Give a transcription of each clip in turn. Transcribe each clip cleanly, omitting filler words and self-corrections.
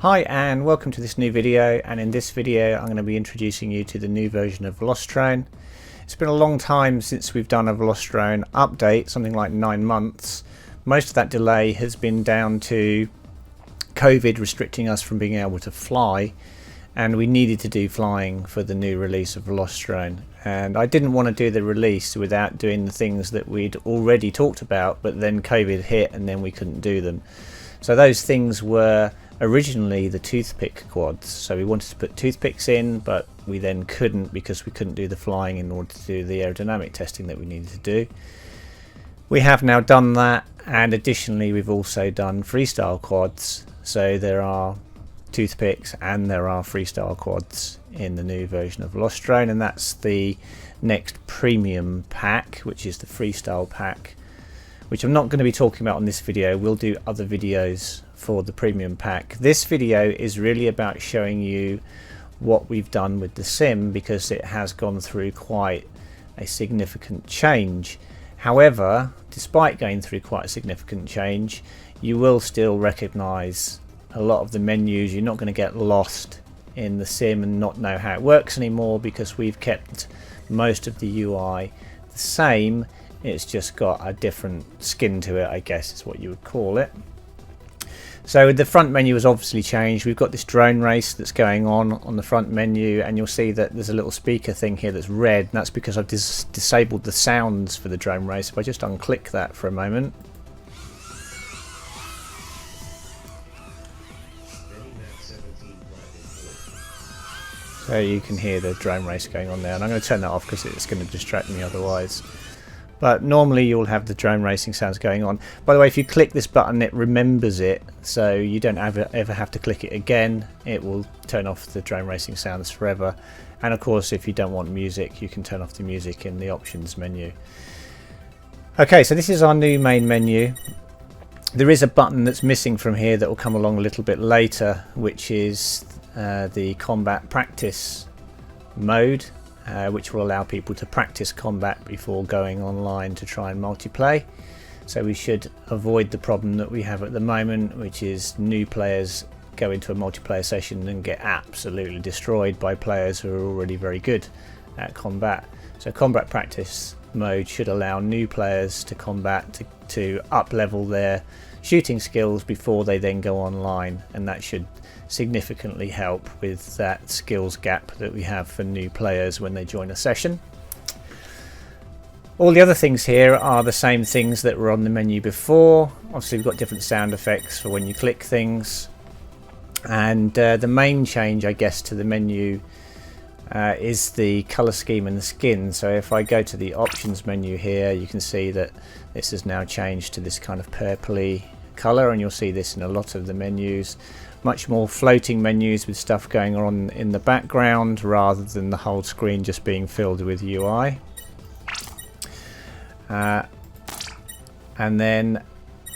Hi and welcome to this new video, and in this video I'm going to be introducing you to the new version of VelociDrone. It's been a long time since we've done a VelociDrone update, something like 9 months. Most of that delay has been down to COVID restricting us from being able to fly, and we needed to do flying for the new release of VelociDrone. And I didn't want to do the release without doing the things that we'd already talked about, but then COVID hit and then we couldn't do them. So those things were originally the toothpick quads. So we wanted to put toothpicks in, but we then couldn't because we couldn't do the flying in order to do the aerodynamic testing that we needed to do. We have now done that, and additionally we've also done freestyle quads. So there are toothpicks and there are freestyle quads in the new version of VelociDrone, and that's the next premium pack, which is the freestyle pack, which I'm not going to be talking about on this video. We'll do other videos for the premium pack. This video is really about showing you what we've done with the sim, because it has gone through quite a significant change. However, despite going through quite a significant change, you will still recognize a lot of the menus. You're not going to get lost in the sim and not know how it works anymore, because we've kept most of the UI the same. It's just got a different skin to it, I guess is what you would call it. So the front menu has obviously changed. We've got this drone race that's going on the front menu, and you'll see that there's a little speaker thing here that's red, and that's because I've disabled the sounds for the drone race. If I just unclick that for a moment, so you can hear the drone race going on there, and I'm going to turn that off because it's going to distract me otherwise. But normally you'll have the drone racing sounds going on. By the way, if you click this button, it remembers it, so you don't ever have to click it again. It will turn off the drone racing sounds forever. And of course, if you don't want music, you can turn off the music in the options menu. Okay, so this is our new main menu. There is a button that's missing from here that will come along a little bit later, which is the combat practice mode. Which will allow people to practice combat before going online to try and multiplayer. So we should avoid the problem that we have at the moment, which is new players go into a multiplayer session and get absolutely destroyed by players who are already very good at combat. So combat practice mode should allow new players to combat to up level their shooting skills before they then go online, and that should significantly help with that skills gap that we have for new players when they join a session. All the other things here are the same things that were on the menu before. Obviously we've got different sound effects for when you click things, and the main change, I guess, to the menu is the color scheme and the skin. So if I go to the options menu here, you can see that this has now changed to this kind of purpley color, and you'll see this in a lot of the menus. Much more floating menus with stuff going on in the background rather than the whole screen just being filled with UI. And then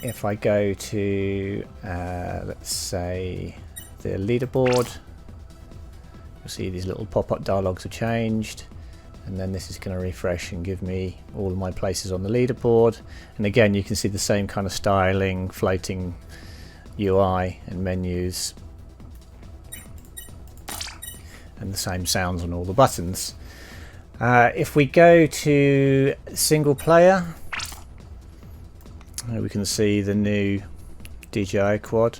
if I go to let's say the leaderboard, you'll see these little pop-up dialogues have changed, and then this is going to refresh and give me all of my places on the leaderboard. And again, you can see the same kind of styling, floating UI and menus, and the same sounds on all the buttons. If we go to single player, we can see the new DJI quad,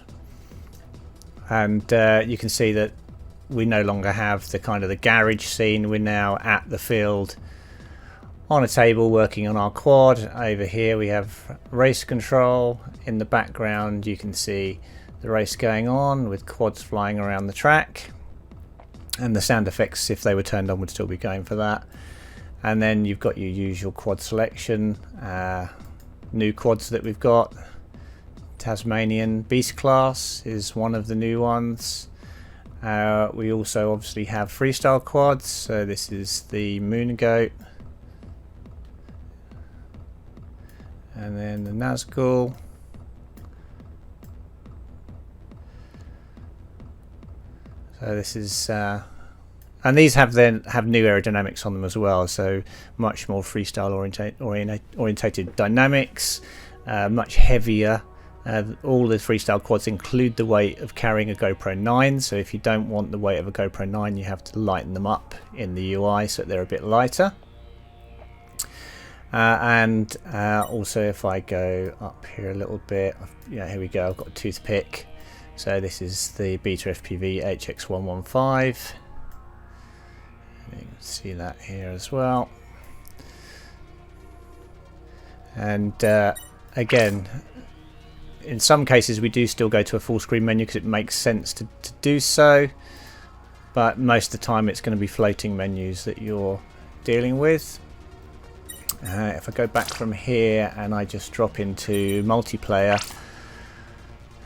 and you can see that we no longer have the kind of the garage scene. We're now at the field on a table working on our quad. Over here we have race control. In the background you can see the race going on with quads flying around the track, and the sound effects, if they were turned on, would still be going for that. And then you've got your usual quad selection, new quads that we've got. Tasmanian Beast Class is one of the new ones. We also obviously have freestyle quads, so this is the Moon Goat, and then the Nazgul. So this is and these have new aerodynamics on them as well, so much more freestyle orientated dynamics, much heavier All the Freestyle Quads include the weight of carrying a GoPro 9, so if you don't want the weight of a GoPro 9 you have to lighten them up in the UI so they're a bit lighter. Also if I go up here a little bit, yeah, here we go, I've got a toothpick. So this is the Beta FPV HX115. You can see that here as well. And again, in some cases we do still go to a full screen menu because it makes sense to do so, but most of the time it's going to be floating menus that you're dealing with. If I go back from here and I just drop into multiplayer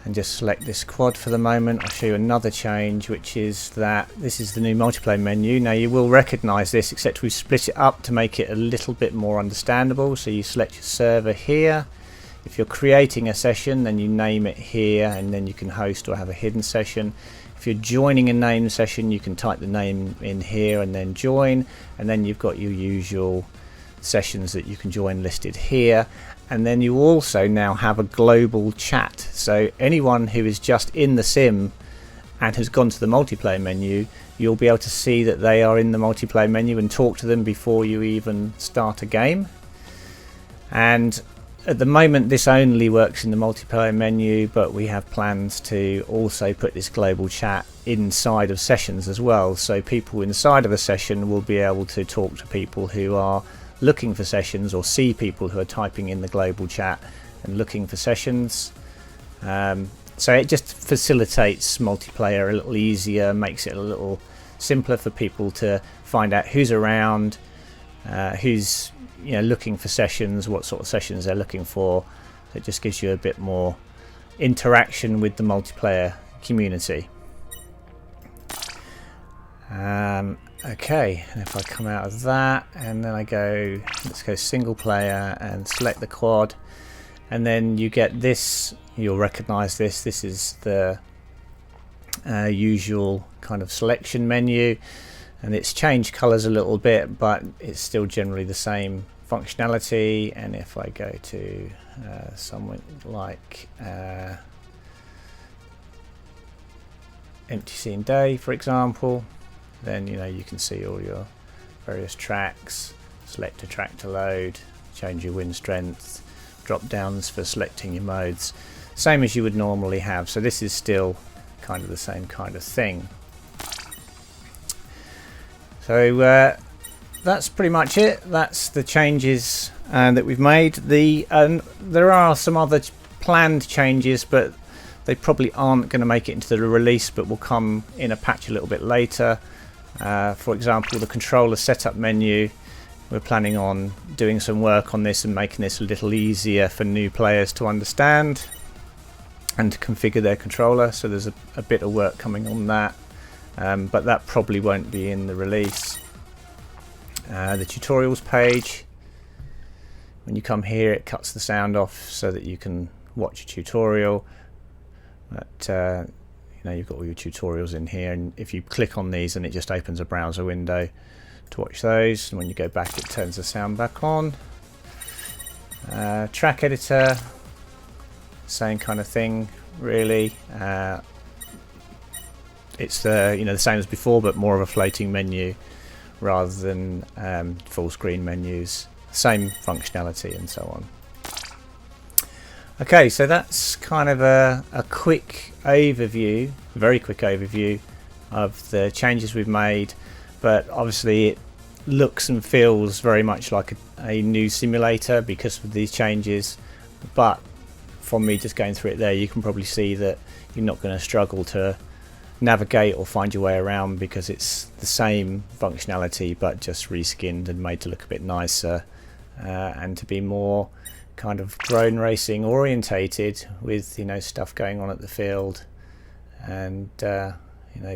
and just select this quad for the moment, I'll show you another change, which is that this is the new multiplayer menu. Now you will recognize this, except we've split it up to make it a little bit more understandable. So you select your server here. If you're creating a session, then you name it here, and then you can host or have a hidden session. If you're joining a named session, you can type the name in here and then join, and then you've got your usual sessions that you can join listed here. And then you also now have a global chat, so anyone who is just in the sim and has gone to the multiplayer menu, you'll be able to see that they are in the multiplayer menu and talk to them before you even start a game. And at the moment this only works in the multiplayer menu, but we have plans to also put this global chat inside of sessions as well, so people inside of a session will be able to talk to people who are looking for sessions, or see people who are typing in the global chat and looking for sessions. So it just facilitates multiplayer a little easier, makes it a little simpler for people to find out who's around, who's looking for sessions, what sort of sessions they're looking for. So it just gives you a bit more interaction with the multiplayer community. Okay, and if I come out of that and then I go, let's go single player and select the quad, and then you get this, you'll recognize this. This is the usual kind of selection menu, and it's changed colors a little bit, but it's still generally the same functionality. And if I go to something like empty scene day, for example, then you can see all your various tracks, select a track to load, change your wind strength, drop downs for selecting your modes, same as you would normally have. So this is still kind of the same kind of thing. So that's pretty much it. That's the changes that we've made. There are some other planned changes, but they probably aren't going to make it into the release, but will come in a patch a little bit later. For example, the controller setup menu, we're planning on doing some work on this and making this a little easier for new players to understand and to configure their controller. So there's a bit of work coming on that, but that probably won't be in the release. The tutorials page, when you come here, it cuts the sound off so that you can watch a tutorial. But you've got all your tutorials in here, and if you click on these, and it just opens a browser window to watch those, and when you go back it turns the sound back on. Track editor, same kind of thing really. It's the same as before, but more of a floating menu rather than full screen menus. Same functionality and so on. Okay, so that's kind of a quick overview, very quick overview of the changes we've made, but obviously it looks and feels very much like a new simulator because of these changes. But from me just going through it there, you can probably see that you're not going to struggle to navigate or find your way around, because it's the same functionality but just reskinned and made to look a bit nicer and to be more kind of drone racing orientated, with stuff going on at the field, and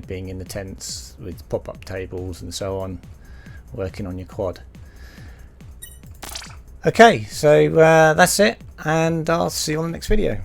being in the tents with pop-up tables and so on, working on your quad. Okay, so that's it, and I'll see you on the next video.